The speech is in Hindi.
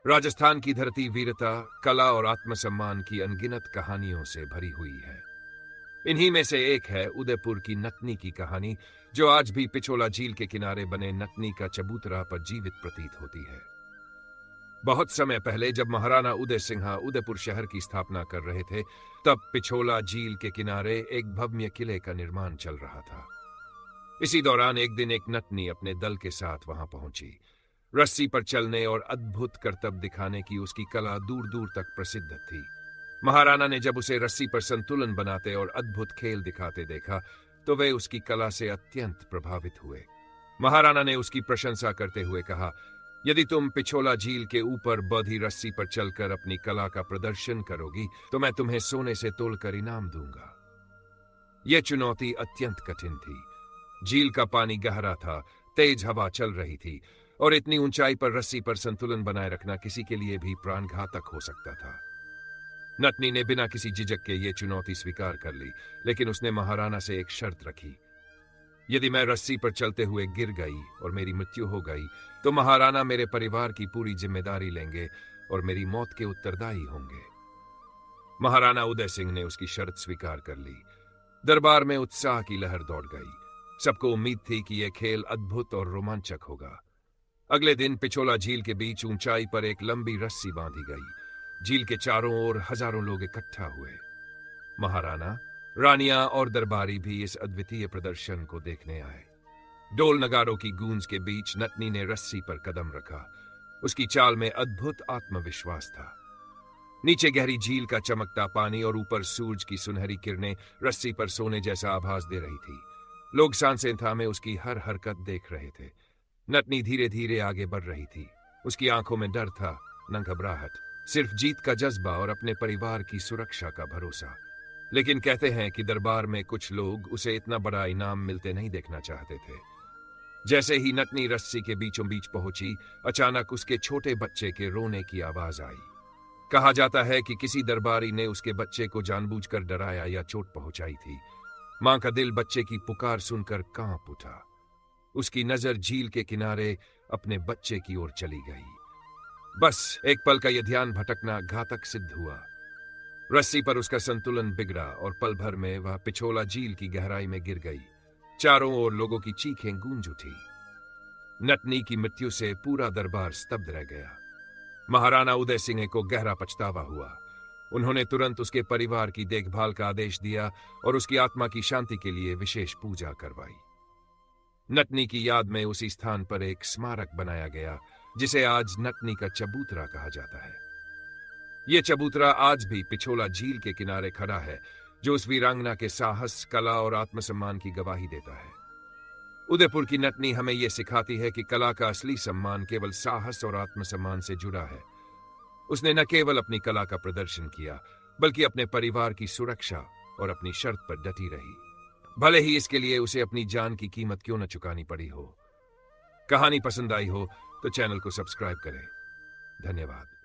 राजस्थान की धरती वीरता, कला और आत्मसम्मान की अनगिनत कहानियों से भरी हुई है। इन्हीं में से एक है उदयपुर की नतनी की कहानी, जो आज भी पिछोला झील के किनारे बने नतनी का चबूतरा पर जीवित प्रतीत होती है। बहुत समय पहले जब महाराणा उदय सिंह उदयपुर शहर की स्थापना कर रहे थे, तब पिछोला झील के किनारे एक भव्य किले का निर्माण चल रहा था। इसी दौरान एक दिन एक नतनी अपने दल के साथ वहां पहुंची। रस्सी पर चलने और अद्भुत करतब दिखाने की उसकी कला दूर दूर तक प्रसिद्ध थी। महाराणा ने जब उसे रस्सी पर संतुलन बनाते और अद्भुत खेल दिखाते देखा, तो वे उसकी कला से अत्यंत प्रभावित हुए। महाराणा ने उसकी प्रशंसा करते हुए कहा, यदि तुम पिछोला झील के ऊपर बंधी रस्सी पर चलकर अपनी कला का प्रदर्शन करोगी, तो मैं तुम्हें सोने से तोलकर इनाम दूंगा। यह चुनौती अत्यंत कठिन थी। झील का पानी गहरा था, तेज हवा चल रही थी और इतनी ऊंचाई पर रस्सी पर संतुलन बनाए रखना किसी के लिए भी प्राणघातक हो सकता था। नतनी ने बिना किसी झिझक के ये चुनौती स्वीकार कर ली, लेकिन उसने महाराणा से एक शर्त रखी। यदि मैं रस्सी पर चलते हुए गिर गई और मेरी मृत्यु हो गई, तो महाराणा मेरे परिवार की पूरी जिम्मेदारी लेंगे और मेरी मौत के उत्तरदायी होंगे। महाराणा उदय सिंह ने उसकी शर्त स्वीकार कर ली। दरबार में उत्साह की लहर दौड़ गई। सबको उम्मीद थी कि यह खेल अद्भुत और रोमांचक होगा। अगले दिन पिछोला झील के बीच ऊंचाई पर एक लंबी रस्सी बांधी गई। झील के चारों ओर हजारों लोग इकट्ठा हुए। महाराणा, रानियां और दरबारी भी इस अद्वितीय प्रदर्शन को देखने आए। ढोल नगारों की गूंज के बीच नतनी ने रस्सी पर कदम रखा। उसकी चाल में अद्भुत आत्मविश्वास था। नीचे गहरी झील का चमकता पानी और ऊपर सूरज की सुनहरी किरणें रस्सी पर सोने जैसा आभास दे रही थी। लोग सांसें थामे उसकी हर हरकत देख रहे थे। नतनी धीरे धीरे आगे बढ़ रही थी। उसकी आंखों में डर था, न घबराहट, सिर्फ जीत का जज्बा और अपने परिवार की सुरक्षा का भरोसा। लेकिन कहते हैं कि दरबार में कुछ लोग उसे इतना बड़ा इनाम मिलते नहीं देखना चाहते थे। जैसे ही नतनी रस्सी के बीचों बीच पहुंची, अचानक उसके छोटे बच्चे के रोने की आवाज आई। कहा जाता है कि किसी दरबारी ने उसके बच्चे को जानबूझकर डराया या चोट पहुंचाई थी। मां का दिल बच्चे की पुकार सुनकर कांप उठा। उसकी नजर झील के किनारे अपने बच्चे की ओर चली गई। बस एक पल का यह ध्यान भटकना घातक सिद्ध हुआ। रस्सी पर उसका संतुलन बिगड़ा और पल भर में वह पिछोला झील की गहराई में गिर गई। चारों ओर लोगों की चीखें गूंज उठी। नतनी की मृत्यु से पूरा दरबार स्तब्ध रह गया। महाराणा उदय सिंह को गहरा पछतावा हुआ। उन्होंने तुरंत उसके परिवार की देखभाल का आदेश दिया और उसकी आत्मा की शांति के लिए विशेष पूजा करवाई। नतनी की याद में उसी स्थान पर एक स्मारक बनाया गया, जिसे आज नतनी का चबूतरा कहा जाता है। यह चबूतरा आज भी पिछोला झील के किनारे खड़ा है, जो उस वीरांगना के साहस, कला और आत्मसम्मान की गवाही देता है। उदयपुर की नतनी हमें यह सिखाती है कि कला का असली सम्मान केवल साहस और आत्मसम्मान से जुड़ा है। उसने न केवल अपनी कला का प्रदर्शन किया, बल्कि अपने परिवार की सुरक्षा और अपनी शर्त पर डटी रही, भले ही इसके लिए उसे अपनी जान की कीमत क्यों न चुकानी पड़ी हो। कहानी पसंद आई हो तो चैनल को सब्सक्राइब करें। धन्यवाद।